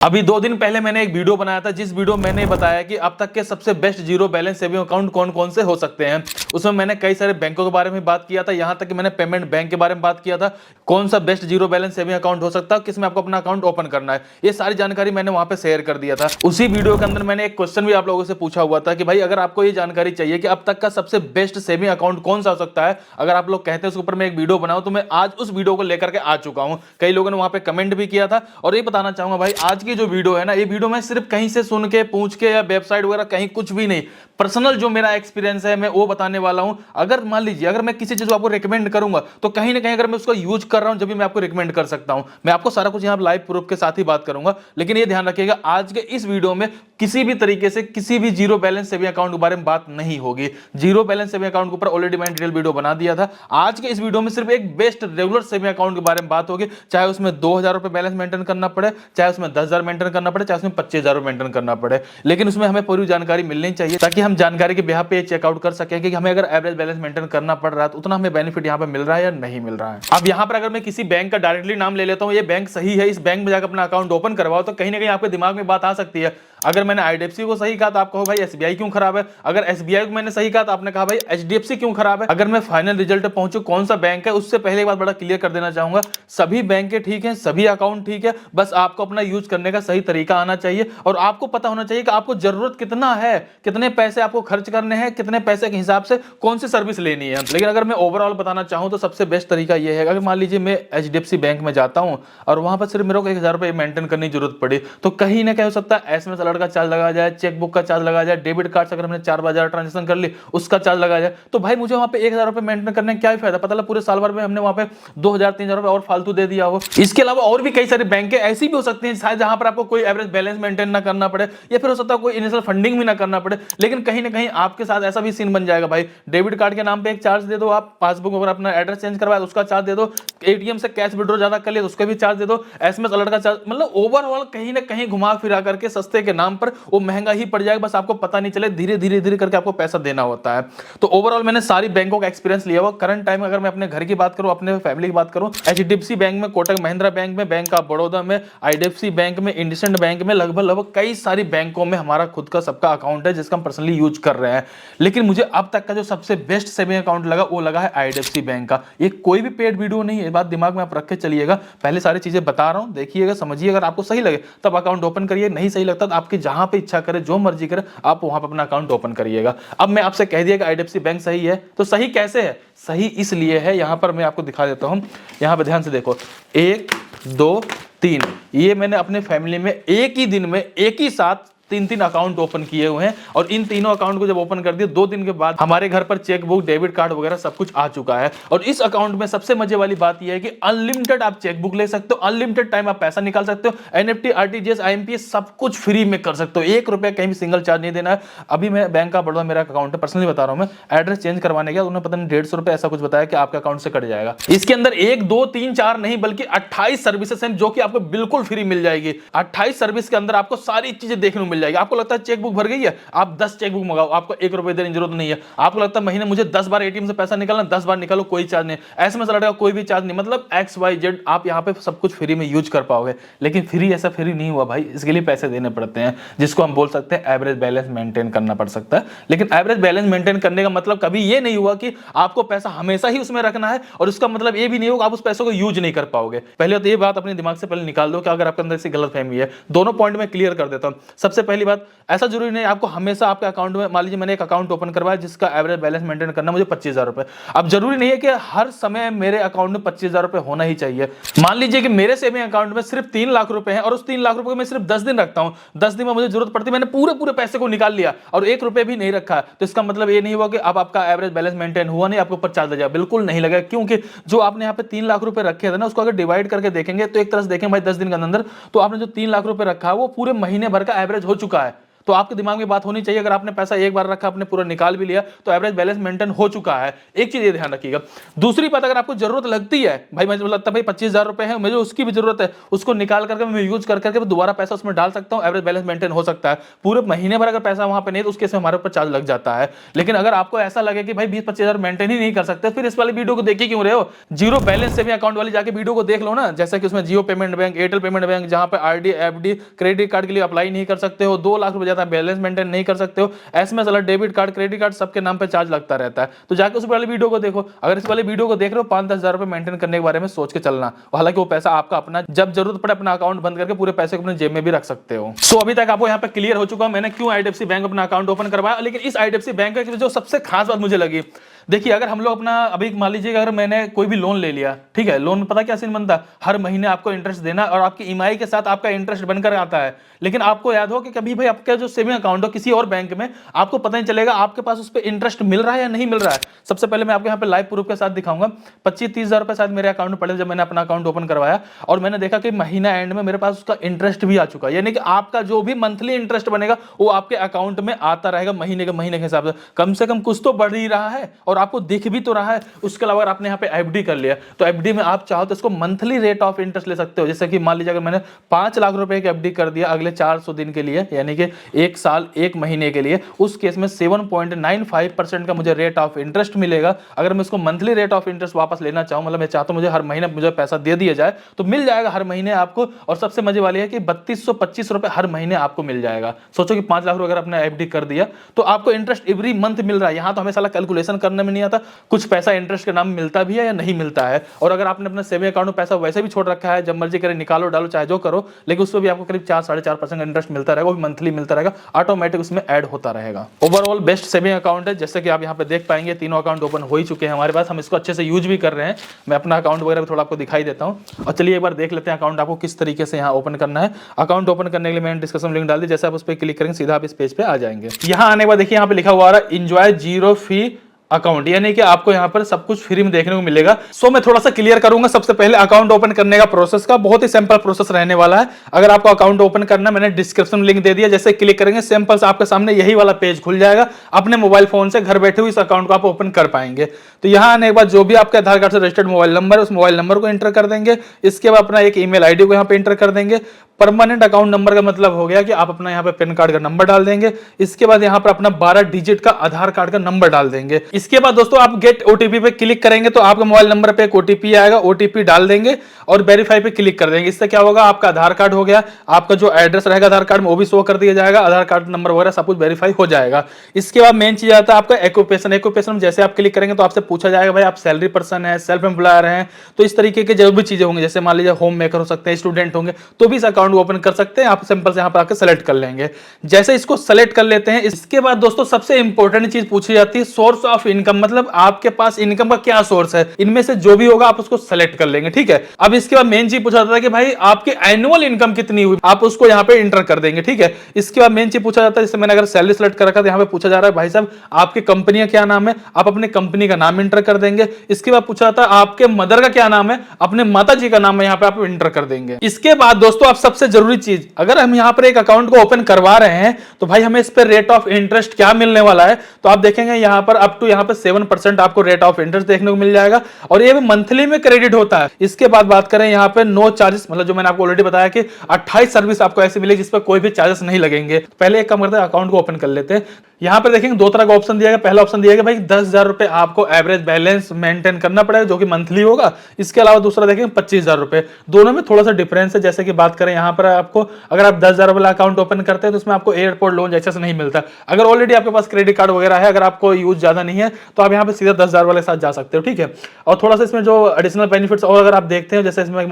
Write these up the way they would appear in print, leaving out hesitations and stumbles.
अभी 2 दिन पहले मैंने एक वीडियो बनाया था, जिस वीडियो में मैंने बताया कि अब तक के सबसे best zero balance saving account कौन कौन से हो सकते हैं। उसमें मैंने कई सारे बैंकों के बारे में बात किया था, यहां तक कि मैंने पेमेंट बैंक के बारे में बात किया था, कौन सा best zero balance saving account हो सकता है, किसमें आपको अपना अकाउंट ओपन करना है, ये सारी जानकारी मैंने वहां पर शेयर कर दिया था। उसी वीडियो के अंदर मैंने एक क्वेश्चन भी आप लोगों से पूछा हुआ था कि भाई अगर आपको ये जानकारी चाहिए कि अब तक का सबसे बेस्ट सेविंग अकाउंट कौन सा हो सकता है, अगर आप लोग कहते हैं उसके ऊपर मैं एक वीडियो बनाऊं, तो मैं आज उस वीडियो को लेकर के आ चुका हूं। कई लोगों ने वहां पे कमेंट भी किया था, और ये बताना चाहूंगा भाई आज की जो वीडियो है ना, ये वीडियो मैं सिर्फ कहीं से सुन के पूछ के या वेबसाइट वगैरह कहीं कुछ भी नहीं, पर्सनल जो मेरा एक्सपीरियंस है मैं वो बताने वाला हूं। अगर मान लीजिए अगर मैं किसी चीज को आपको रिकमेंड करूंगा तो कहीं ना कहीं अगर मैं उसको यूज कर रहा हूं जब भी मैं आपको रिकमेंड कर सकता हूं। मैं आपको सारा कुछ यहां लाइव प्रूफ के साथ ही बात करूंगा, लेकिन ये ध्यान रखिएगा आज के इस वीडियो में किसी भी तरीके से किसी भी जीरो बैलेंस सेविंग अकाउंट के बारे में बात नहीं होगी। जीरो बैलेंस सेविंग अकाउंट के ऊपर ऑलरेडी मैंने डिटेल वीडियो बना दिया था। आज के इस वीडियो में सिर्फ एक बेस्ट रेगुलर सेविंग अकाउंट के बारे में बात होगी, चाहे उसमें 2,000 रुपए बैलेंस मेंटेन करना पड़े, चाहे उसमें 10,000 मेंटेन करना पड़े, चाहे उसमें 25,000 मेंटेन करना पड़े, लेकिन उसमें हमें पूरी जानकारी मिलनी चाहिए ताकि हम जानकारी के बिहाफ पे चेकआउट कर सकें कि हमें अगर एवरेज बैलेंस मेंटेन करना पड़ रहा है तो उतना हमें बेनिफिट यहां पे मिल रहा है या नहीं मिल रहा है। अब यहां पर अगर मैं किसी बैंक का डायरेक्टली नाम ले लेता हूं, ये बैंक सही है, इस बैंक में जाकर अपना अकाउंट ओपन करवाओ, तो कहीं ना कहीं आपके दिमाग में बात आ सकती है, अगर मैंने आईडीएफसी को सही कहा तो आप कहो भाई एसबीआई क्यों खराब है, अगर एसबीआई को मैंने सही कहा तो आपने कहा भाई एचडीएफसी क्यों खराब है। अगर मैं फाइनल रिजल्ट पे पहुंचू कौन सा बैंक है, उससे पहले एक बात बड़ा क्लियर कर देना चाहूंगा, सभी बैंक ठीक है, सभी अकाउंट ठीक है, बस आपको अपना यूज करने का सही तरीका आना चाहिए और आपको पता होना चाहिए कि आपको जरूरत कितना है, कितने पैसे आपको खर्च करने हैं, कितने पैसे के हिसाब से कौन सी सर्विस लेनी है। लेकिन अगर मैं ओवरऑल बताना चाहूं तो सबसे बेस्ट तरीका यह है, अगर मान लीजिए मैं एचडीएफसी बैंक में जाता हूं और वहां पर सिर्फ मेरे को 1,000 रुपए मेंटेन करने की जरूरत पड़ी, तो कहीं ना कहीं हो सकता है एसएमएस अलर्ट का चार्ज लगा जाए, चेकबुक का चार्ज लगा जाए, डेबिट कार्ड से अगर हमने 4 बार ट्रांजेक्शन कर ली उसका चार्ज लगा जाए, तो भाई मुझे वहां पे 1,000 रुपए मेंटेन करने का क्या फायदा, पता लगा पूरे साल भर में हमने वहां पे 2,000-3,000 रुपए और फालतू दे दिया हो। इसके अलावा और भी कई सारे बैंक ऐसी भी हो सकती हैं शायद जहां पर आपको कोई एवरेज बैलेंस मेंटेन ना करना पड़े, या फिर हो सकता है कोई इनिशियल फंडिंग भी ना करना पड़े, लेकिन कहीं ना कहीं आपके साथ ऐसा भी सीन बन जाएगा भाई, डेबिट कार्ड के नाम पे एक चार्ज दे दो, आप पासबुक में अपना एड्रेस चेंज करवाए उसका चार्ज दे दो, एटीएम से कैश विड्रॉ ज्यादा कर लिया तो उसका भी चार्ज दे दो, एसएमएस अलर्ट का चार्ज, मतलब ओवरऑल कहीं ना कहीं घुमा फिरा करके सस्ते के नाम पर वो महंगा ही पड़ जाएगा, बस आपको पता नहीं चले, धीरे धीरे धीरे करके आपको पैसा देना होता है। तो ओवरऑल मैंने सारी बैंकों का एक्सपीरियंस लिया हुआ। करंट टाइम अगर मैं अपने घर की बात करूं, अपने फैमिली की बात करूं, एचडीएफसी बैंक में, कोटक महिंद्रा बैंक में, बैंक ऑफ बड़ौदा में, आईडीएफसी बैंक में, इंडसइंड बैंक में, लगभग कई सारी बैंकों में हमारा खुद का सबका अकाउंट है जिसका हम पर्सनली यूज कर रहे हैं। लेकिन मुझे अब तक का जो सबसे बेस्ट सेविंग अकाउंट लगा वो लगा है आईडीएफसी बैंक का। ये कोई भी पेड वीडियो नहीं है, ये बात दिमाग में आप रख के चलिएगा, पहले सारी चीजें बता रहा हूं, देखिएगा, समझिए, अगर आपको सही लगे तब अकाउंट ओपन करिए, नहीं सही लगता तो आपकी जहां पे इच्छा करे जो मर्जी करे आप वहां पर अपना अकाउंट ओपन करिएगा। अब मैं आपसे कह दिया कि आईडीएफसी बैंक सही है, तो सही कैसे है? सही इसलिए है, यहां पर मैं आपको दिखा देता हूं, यहां पर ध्यान से देखो, 1 2 3, ये मैंने अपने फैमिली में एक ही दिन में एक ही साथ 3-3 अकाउंट ओपन किए हुए हैं, और इन तीनों अकाउंट को जब ओपन कर दिए 2 दिन के बाद हमारे घर पर चेकबुक, डेबिट कार्ड वगैरह सब कुछ आ चुका है। और इस अकाउंट में सबसे मजे वाली बात यह है कि अनलिमिटेड आप चेकबुक ले सकते हो, अनलिमिटेड टाइम आप पैसा निकाल सकते हो, एनएफटी, आरटीजीएस, आईएमपीएस सब कुछ फ्री में कर सकते हो, 1 रुपया कहीं भी सिंगल चार्ज नहीं देना है। अभी मैं बैंक ऑफ बड़ौदा मेरा अकाउंट है, पर्सनली बता रहा हूं, मैं एड्रेस चेंज करवाने गया, उन्होंने पता नहीं 150 रुपए ऐसा कुछ बताया कि आपके अकाउंट से कट जाएगा। इसके अंदर 1 2 3 4 नहीं बल्कि 28 सर्विसेज हैं जो कि आपको बिल्कुल फ्री मिल जाएगी। 28 सर्विस के अंदर आपको सारी चीजें देखने को मिल जाएगी। आपको लगता है बुक भर गई है, आप 10 चेकबुक मंगाओ, आपको 1 रुपए देने की जरूरत नहीं है। आपको लगता है महीने मुझे 10 बार एटीएम से पैसा निकालना, 10 बार निकालो, कोई चार्ज नहीं, एसएमएस अलर्ट का कोई भी चार्ज नहीं, मतलब XYZ आप यहां पे सब कुछ फ्री में यूज कर पाओगे। लेकिन फ्री ऐसा फ्री नहीं हुआ भाई, इसके लिए पैसे देने पड़ते हैं, जिसको हम बोल सकते हैं एवरेज बैलेंस मेंटेन करना पड़ सकता है। लेकिन एवरेज बैलेंस मेंटेन करने का मतलब कभी ये नहीं हुआ कि आपको पैसा हमेशा ही उसमें रखना है, और उसका मतलब ये भी नहीं होगा आप उस पैसों को यूज नहीं कर पाओगे। पहले तो ये बात अपने दिमाग से पहले निकाल दो कि अगर आपके अंदर से गलतफहमी है। दोनों पॉइंट में क्लियर कर देता हूं। सबसे पहली बात, ऐसा जरूरी नहीं आपको हमेशा आपके अकाउंट में, मान लीजिए मैंने एक अकाउंट ओपन करवाया जिसका एवरेज बैलेंस मेंटेन करना मुझे 25,000 रुपए, अब जरूरी नहीं है कि हर समय मेरे अकाउंट में 25,000 रुपए होना ही चाहिए। मान लीजिए कि मेरे सेविंग अकाउंट में सिर्फ 3 लाख रुपए हैं और उस 3 लाख रुपए को मैं सिर्फ 10 दिन रखता हूं, 10 दिन में मुझे जरूरत पड़ती है, मैंने पूरे पैसे को निकाल लिया और 1 रुपए भी नहीं रखा, तो इसका मतलब ये नहीं हुआ कि अब आपका एवरेज बैलेंस मेंटेन हुआ नहीं, आपके ऊपर चार्ज लगेगा, बिल्कुल नहीं लगेगा। क्योंकि जो आपने यहाँ पे 3 लाख रुपए रखे थे ना, उसको अगर डिवाइड करके देखेंगे तो एक तरह से देखें भाई 10 दिन के अंदर, तो आपने जो 3 लाख रुपए रखा है वो पूरे महीने भर का एवरेज हो चुका है। तो आपके दिमाग में बात होनी चाहिए, अगर आपने पैसा एक बार रखा, आपने पूरा निकाल भी लिया, तो एवरेज बैलेंस मेंटेन हो चुका है। एक चीज ये ध्यान रखिएगा। दूसरी बात, अगर आपको जरूरत लगती है, भाई मुझे लगता है भाई 25,000 रुपए है, मुझे उसकी भी जरूरत है, उसको निकाल करके मैं यूज करके दोबारा पैसा उसमें डाल सकता हूं, एवरेज बैलेंस मेंटेन हो सकता है। पूरे महीने भर अगर पैसा वहां पे नहीं, तो उसके से हमारे ऊपर चार्ज लग जाता है। लेकिन अगर आपको ऐसा लगे कि भाई 20-25,000 मेंटेन ही नहीं कर सकते, फिर इस वाली वीडियो को देखिए क्यों रहे हो। जीरो बैलेंस सेविंग अकाउंट वाली जाके वीडियो को देख लो ना, जैसे कि उसमें Jio payment bank, Airtel payment bank, जहां पे आरडी, एफडी, क्रेडिट कार्ड के लिए अप्लाई नहीं कर सकते हो, 2 लाख रुपए ज्यादा बैलेंस मेंटेन नहीं कर सकते हो, SMS alert, debit card, credit card सबके नाम पे चार्ज लगता रहता है। तो जाके उस वाली वीडियो को देखो। अगर इस वाली वीडियो को देख रहे हो, 5-10 हजार रुपए मेंटेन करने के बारे में सोच के चलना। हालांकि वो पैसा आपका अपना, जब जरूरत पड़े अपना अकाउंट बंद करके पूरे पैसे को अपने जेब में भी रख सकते हो। सो अभी तक आपको यहाँ पे क्लियर हो चुका मैंने क्यों आईडीएफसी बैंक अपना अकाउंट ओपन करवाया। लेकिन इस आईडीएफसी बैंक का जो सबसे खास बात मुझे लगी, देखिए अगर हम लोग अपना, अभी मान लीजिए अगर मैंने कोई भी लोन ले लिया, ठीक है, लोन में पता क्या सीन बनता है, हर महीने आपको इंटरेस्ट देना और आपकी ईएमआई के साथ आपका इंटरेस्ट बनकर आता है। लेकिन आपको याद हो कि कभी भाई आपका जो सेविंग अकाउंट हो किसी और बैंक में, आपको पता नहीं चलेगा आपके पास उस पर इंटरेस्ट मिल रहा है या नहीं मिल रहा है। सबसे पहले मैं आपको यहाँ पे लाइव प्रूफ के साथ दिखाऊंगा। 25-30 हजार रुपए शायद मेरे अकाउंट में पड़े जब मैंने अपना अकाउंट ओपन करवाया, और मैंने देखा कि महीना एंड में मेरे पास उसका इंटरेस्ट भी आ चुका है। यानी कि आपका जो भी मंथली इंटरेस्ट बनेगा वो आपके अकाउंट में आता रहेगा महीने के हिसाब से कम कुछ तो बढ़ ही रहा है और आपको दिख भी तो रहा है। उसके अलावा आपने यहाँ पे एफडी कर लिया, तो एफडी में आप चाहो तो इसको मंथली रेट ऑफ इंटरेस्ट ले सकते हो। जैसे कि मान लीजिए अगर मैंने 5 लाख रुपए की एफडी कर दिया अगले 400 दिन के लिए, यानी कि 1 साल 1 महीने के लिए, उस केस में 7.95% का मुझे रेट ऑफ इंटरेस्ट मिलेगा। अगर मैं इसको मंथली रेट ऑफ इंटरेस्ट वापस लेना चाहूं, मतलब मैं चाहता हूं मुझे हर महीने मुझे पैसा दे दिया जाए, तो मिल जाएगा हर महीने आपको। और सबसे मजे वाली है कि 3225 रुपए हर महीने आपको मिल जाएगा। सोचो कि 5 लाख रुपए अगर आपने एफडी कर दिया तो आपको इंटरेस्ट एवरी मंथ मिल रहा है। यहां तो हमें साला कैलकुलेशन करने में नहीं आता, कुछ पैसा इंटरेस्ट के नाम मिलता भी है या नहीं मिलता है। और अगर आपने अपने सेविंग अकाउंट में पैसा वैसे भी छोड़ रखा है, जब मर्जी करे निकालो डालो चाहे जो करो, लेकिन उसमें भी आपको करीब 4-4.5% इंटरेस्ट मिलता रहेगा, वो भी मंथली मिलता रहेगा, ऑटोमेटिक उसमें ऐड होता रहेगा। ओवरऑल बेस्ट सेविंग अकाउंट है। जैसे कि आप यहाँ पे देख पाएंगे तीनों अकाउंट ओपन हो ही चुके हैं हमारे पास, हम इसको अच्छे से यूज भी कर रहे हैं। मैं अपना अकाउंट वगैरह थोड़ा आपको दिखाई देता हूँ। और चलिए एक बार देख लेते हैं अकाउंट आपको किस तरीके से यहाँ ओपन करना है। अकाउंट ओपन करने के लिए मैंने डिस्क्रिप्शन लिंक डाल दी, जैसे आप उस पर क्लिक करेंगे सीधा आप इस पेज पे आ जाएंगे। यहाँ आने के बाद देखिए यहाँ पे लिखा हुआ है एंजॉय जीरो फी अकाउंट, यानी कि आपको यहाँ पर सब कुछ फ्री में देखने को मिलेगा। सो मैं थोड़ा सा क्लियर करूंगा सबसे पहले अकाउंट ओपन करने का प्रोसेस का। बहुत ही सिंपल प्रोसेस रहने वाला है। अगर आपको अकाउंट ओपन करना, मैंने डिस्क्रिप्शन में लिंक दे दिया, जैसे क्लिक करेंगे सिंपल से आपके सामने यही वाला पेज खुल जाएगा। अपने मोबाइल फोन से घर बैठे हुए इस अकाउंट को आप ओपन कर पाएंगे। तो यहाँ आने के बाद जो भी आपके आधार कार्ड से रजिस्टर्ड मोबाइल नंबर है, उस मोबाइल नंबर को एंटर कर देंगे। इसके बाद अपना एक ईमेल आईडी को यहाँ पे एंटर कर देंगे। परमानेंट अकाउंट नंबर का मतलब हो गया कि आप अपना यहाँ पे पैन कार्ड का नंबर डाल देंगे। इसके बाद यहाँ पर अपना 12 डिजिट का आधार कार्ड का नंबर डाल देंगे। इसके बाद दोस्तों आप गेट ओटीपी पे क्लिक करेंगे तो आपका मोबाइल नंबर पे एक ओटीपी आएगा, ओटीपी डाल देंगे और वेरीफाई पे क्लिक कर देंगे। इससे क्या होगा, आपका आधार कार्ड हो गया, आपका जो एड्रेस रहेगा आधार कार्ड में वो भी शो कर दिया जाएगा, आधार कार्ड नंबर वगैरह सब कुछ वेरीफाई हो जाएगा। इसके बाद मेन चीज आता है आपका एक्यूपेशन। एक्यूपेशन में जैसे आप क्लिक करेंगे तो आपसे पूछा जाएगा भाई आप सैलरी पर्सन है, सेल्फ एम्प्लॉयर हैं, तो इस तरीके के जो भी चीजें होंगी, जैसे मान लीजिए होम मेकर हो सकते हैं, स्टूडेंट होंगे, तो भी इस अकाउंट को ओपन कर सकते हैं। आप सिंपल से यहाँ पर आकर सेलेक्ट कर लेंगे। जैसे इसको सेलेक्ट कर लेते हैं, इसके बाद दोस्तों सबसे इंपॉर्टेंट चीज पूछी जाती है सोर्स ऑफ इनकम, मतलब आपके पास इनकम का क्या सोर्स है। इनमें से जो भी होगा आप उसको सेलेक्ट कर लेंगे, ठीक है। अब इसके बाद मेन चीज पूछा जाता है कि भाई आपकी एनुअल इनकम कितनी हुई, आप उसको यहाँ पे इंटर कर देंगे, ठीक है। इसके बाद मेन चीज पूछा जाता है, जैसे मैंने अगर सैलरी सेलेक्ट कर रखा है, यहाँ पे पूछा जा रहा है भाई साहब आपकी कंपनी का क्या नाम है, आप अपनी कंपनी का नाम इंटर कर देंगे। इसके बाद पूछा जाता है आपके मदर का क्या नाम है, अपने माता जी का नाम है यहाँ पे आप इंटर कर देंगे। इसके बाद दोस्तों आप सबसे जरूरी चीज, अगर हम यहाँ पर एक अकाउंट को ओपन करवा रहे हैं तो भाई हमें इस पर रेट ऑफ इंटरेस्ट क्या मिलने वाला है, तो आप देखेंगे यहाँ पर अप टू यहाँ पे 7% आपको रेट ऑफ इंटरेस्ट देखने को मिल जाएगा और ये भी मंथली में क्रेडिट होता है। इसके बाद बात करें यहाँ पे नो चार्जेस, मतलब जो मैंने आपको ऑलरेडी बताया कि 28 सर्विस आपको ऐसी मिलेगी जिस पर कोई भी चार्जेस नहीं लगेंगे। पहले एक काम करते हैं, अकाउंट को ओपन कर लेते हैं। यहाँ पर देखेंगे 2 तरह का ऑप्शन दिया गया। पहला ऑप्शन दिया गया भाई 10,000 रुपए आपको एवरेज बैलेंस मेंटेन करना पड़ेगा जो कि मंथली होगा। इसके अलावा दूसरा देखेंगे 25,000 रुपए। दोनों में थोड़ा सा डिफरेंस है। जैसे कि बात करें यहाँ पर आपको अगर आप 10,000 वाला अकाउंट ओपन करते हैं तो उसमें आपको एयरपोर्ट लोन जैसे नहीं मिलता। अगर ऑलरेडी आपके पास क्रेडिट कार्ड वगैरह है, अगर आपको यूज ज्यादा नहीं है तो आप यहाँ पे सीधा 10,000 वाले साथ जा सकते हो, ठीक है। और थोड़ा सा इसमें जो एडिशनल बेनिफिट्स और अगर आप देखते हैं, जैसे इसमें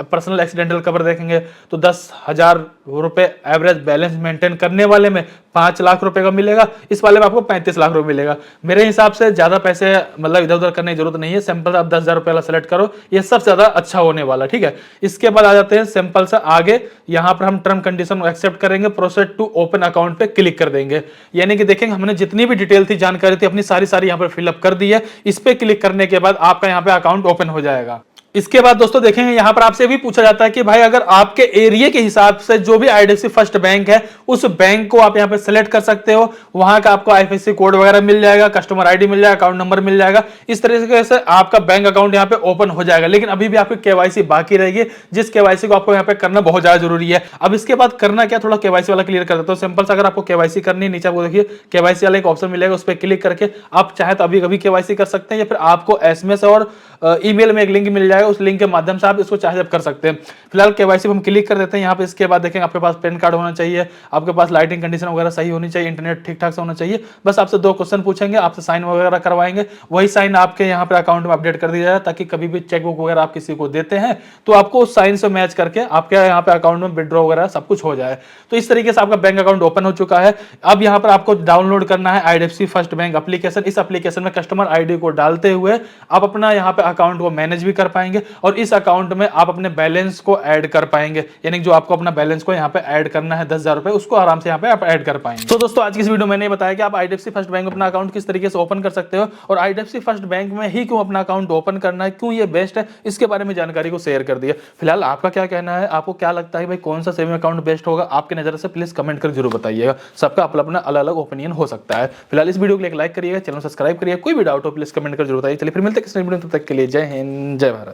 पर्सनल एक्सीडेंटल कवर देखेंगे तो 10,000 रुपए एवरेज बैलेंस मेंटेन करने वाले में 5 लाख रुपए का मिलेगा, इस वाले में आपको 35 लाख रुपए मिलेगा। मेरे हिसाब से ज्यादा पैसे मतलब इधर उधर करने की जरूरत नहीं है। सिंपल आप 10,000 रुपए वाला सेलेक्ट करो, ये सबसे ज्यादा अच्छा होने वाला, ठीक है। इसके बाद आ जाते हैं सिंपल से आगे, यहां पर हम टर्म कंडीशन एक्सेप्ट करेंगे, प्रोसीड टू ओपन अकाउंट पे क्लिक कर देंगे। यानी कि देखेंगे हमने जितनी भी डिटेल थी, जानकारी थी, अपनी सारी यहां पर फिलअप कर दी है। इस पे क्लिक करने के बाद आपका यहां पे अकाउंट ओपन हो जाएगा। इसके बाद दोस्तों देखेंगे यहां पर आपसे भी पूछा जाता है कि भाई अगर आपके एरिया के हिसाब से जो भी आईडीएफसी फर्स्ट बैंक है उस बैंक को आप यहां पे सिलेक्ट कर सकते हो, वहां का आपको आईएफएससी कोड वगैरह मिल जाएगा, कस्टमर आईडी मिल जाएगा, अकाउंट नंबर मिल जाएगा। इस तरीके से आपका बैंक अकाउंट यहां पे ओपन हो जाएगा। लेकिन अभी भी आपकी केवाईसी बाकी रहेगी, जिस केवाईसी को आपको यहां पे करना बहुत ज्यादा जरूरी है। अब इसके बाद करना क्या, थोड़ा केवाईसी वाला क्लियर कर देता हूं। सिंपल सा अगर आपको केवाईसी करनी है, नीचे आपको देखिए केवाईसी वाला एक ऑप्शन मिलेगा, उस पर क्लिक करके आप चाहे तो अभी कभी केवाईसी कर सकते हैं, या फिर आपको एसएमएस और ईमेल में एक लिंक मिल जाएगा, उस लिंक के माध्यम से आप इसको चाहे जब कर सकते हैं। फिलहाल केवाईसी हम क्लिक कर देते हैं यहाँ पे। इसके बाद देखेंगे आपके पास पैन कार्ड होना चाहिए, आपके पास लाइटिंग कंडीशन वगैरह सही होनी चाहिए, इंटरनेट ठीक ठाक से होना चाहिए। बस आपसे 2 क्वेश्चन पूछेंगे, आपसे साइन वगैरह करवाएंगे, वही साइन आपके यहाँ पे अकाउंट में अपडेट कर दिया जाए, ताकि कभी भी चेकबुक वगैरह आप किसी को देते हैं तो आपको उस साइन से मैच करके आपके यहाँ पे अकाउंट में विड्रॉ वगैरह सब कुछ हो जाए। तो इस तरीके से आपका बैंक अकाउंट ओपन हो चुका है। अब यहाँ पर आपको डाउनलोड करना है आईडीएफसी फर्स्ट बैंक एप्लीकेशन। इस एप्लीकेशन में कस्टमर आईडी को डालते हुए आप अपना यहाँ पे अकाउंट को मैनेज भी कर पाएंगे, और इस अकाउंट में आप अपने बैलेंस को ऐड कर पाएंगे। यानी जो आपको अपना बैलेंस को यहाँ पे ऐड करना है 10,000 रुपए, उसको आराम से यहाँ पे आप ऐड कर पाएंगे। तो दोस्तों आज की इस वीडियो में मैंने बताया कि आप आईडीएफसी फर्स्ट बैंक में अपना अकाउंट किस तरीके से ओपन कर सकते हो, और आईडीएफसी फर्स्ट बैंक में ही क्यों अपना अकाउंट ओपन करना है, क्यों ये बेस्ट है, इसके बारे में जानकारी को शेयर कर दिया। फिलहाल आपका क्या कहना है, आपको क्या लगता है भाई कौन सा सेविंग अकाउंट बेस्ट होगा, आपकी नजर से प्लीज कमेंट कर जरूर बताइएगा। सबका अपना अपना अलग अलग ओपिनियन हो सकता है। फिलहाल इस वीडियो को एक लाइक करिएगा, चैनल सब्सक्राइब करिएगा, कोई भी डाउट हो प्लीज कमेंट कर जरूर बताइए। चलिए फिर मिलते हैं किसी वीडियो में, तब तक के लिए जय हिंद जय भारत।